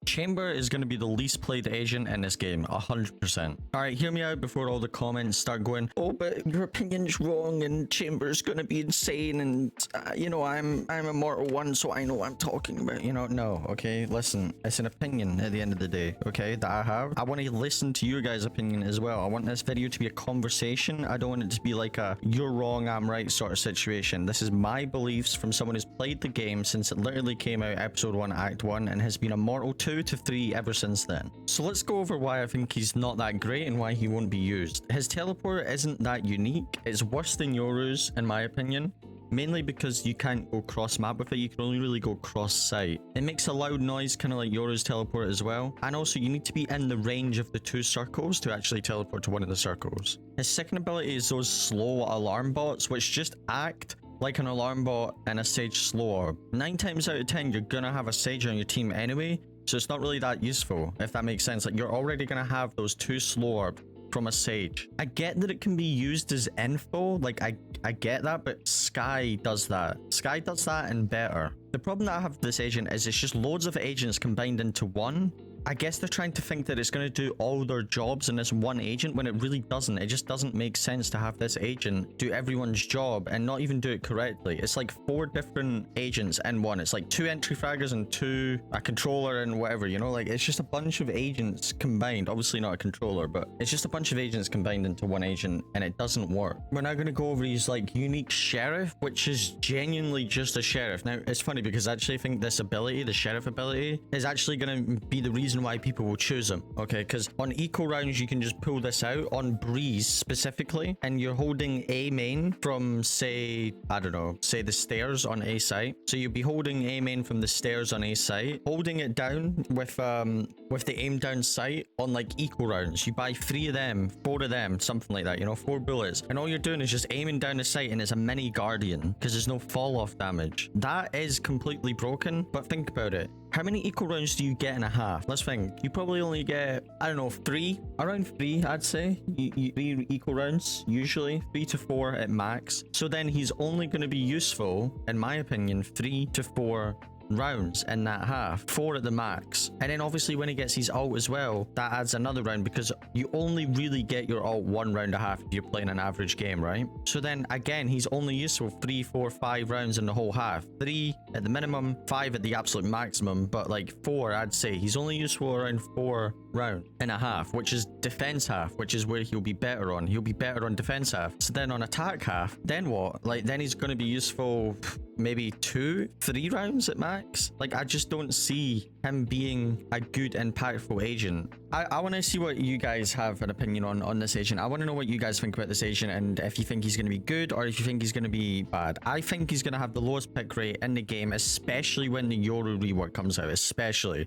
Chamber is going to be the least played agent in this game, 100%. Alright, hear me out before all the comments start going, oh, but your opinion's wrong and Chamber's going to be insane and, you know, I'm Immortal 1, so I know what I'm talking about, you know. No, okay, listen, it's an opinion at the end of the day, okay, that I have. I want to listen to your guys' opinion as well. I want this video to be a conversation. I don't want it to be like a you're wrong, I'm right sort of situation. This is my beliefs from someone who's played the game since it literally came out episode 1, act 1, and has been Immortal 2 to 3 ever since then. So let's go over why I think he's not that great and why he won't be used. His teleport isn't that unique. It's worse than Yoru's in my opinion. Mainly because you can't go cross map with it, you can only really go cross site. It makes a loud noise kind of like Yoru's teleport as well. And also you need to be in the range of the 2 circles to actually teleport to one of the circles. His second ability is those slow alarm bots which just act like an alarm bot and a sage slow orb. 9 times out of 10 you're gonna have a sage on your team anyway, so it's not really that useful, if that makes sense. Like you're already gonna have those 2 slow orb from a sage. I get that it can be used as info, like I get that, but Sky does that. Sky does that and better. The problem that I have with this agent is it's just loads of agents combined into one. I guess they're trying to think that it's going to do all their jobs in this one agent when it really doesn't. It just doesn't make sense to have this agent do everyone's job and not even do it correctly. It's like 4 different agents in one. It's like 2 entry fraggers and a controller and whatever, you know, like it's just a bunch of agents combined. Obviously not a controller, but it's just a bunch of agents combined into one agent and it doesn't work. We're now going to go over his like unique sheriff, which is genuinely just a sheriff. Now it's funny because I actually think this ability, the sheriff ability, is actually going to be the reason why people will choose him. Okay, because on eco rounds you can just pull this out. On breeze specifically, and you're holding A main from, say, I don't know, say the stairs on A site. So you'll be holding A main from the stairs on A site, holding it down with the aim down sight on like eco rounds. You buy 3 of them, 4 of them, something like that, you know, 4 bullets, and all you're doing is just aiming down the sight, and it's a mini guardian because there's no fall off damage. That is completely broken. But think about it, how many eco rounds do you get in a half? Let's think. You probably only get, I don't know, 3, around 3 I'd say. 3 eco rounds usually, 3 to 4 at max. So then he's only going to be useful, in my opinion, 3 to 4 rounds in that half, 4 at the max. And then obviously when he gets his ult as well, that adds another round, because you only really get your ult 1 round a half if you're playing an average game, right? So then again, he's only useful 3, 4, 5 rounds in the whole half. 3 at the minimum, 5 at the absolute maximum, but like 4 I'd say. He's only useful around 4 round and a half, which is defense half, which is where he'll be better on. He'll be better on defense half. So then on attack half, then what? Like then he's going to be useful maybe 2, 3 rounds at max. Like I just don't see him being a good impactful agent. I want to see what you guys have an opinion on this agent. I want to know what you guys think about this agent, and if you think he's going to be good or if you think he's going to be bad. I think he's going to have the lowest pick rate in the game, especially when the Yoru rework comes out, especially.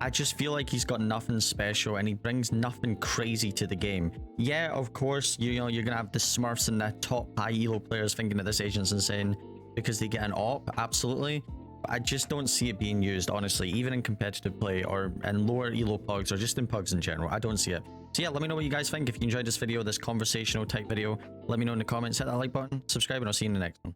I just feel like he's got nothing special and he brings nothing crazy to the game. Yeah, of course, you know, you're going to have the Smurfs and the top high elo players thinking of this agent's insane because they get an op, absolutely. But I just don't see it being used, honestly, even in competitive play or in lower elo pugs or just in pugs in general. I don't see it. So yeah, let me know what you guys think. If you enjoyed this video, this conversational type video, let me know in the comments, hit that like button, subscribe, and I'll see you in the next one.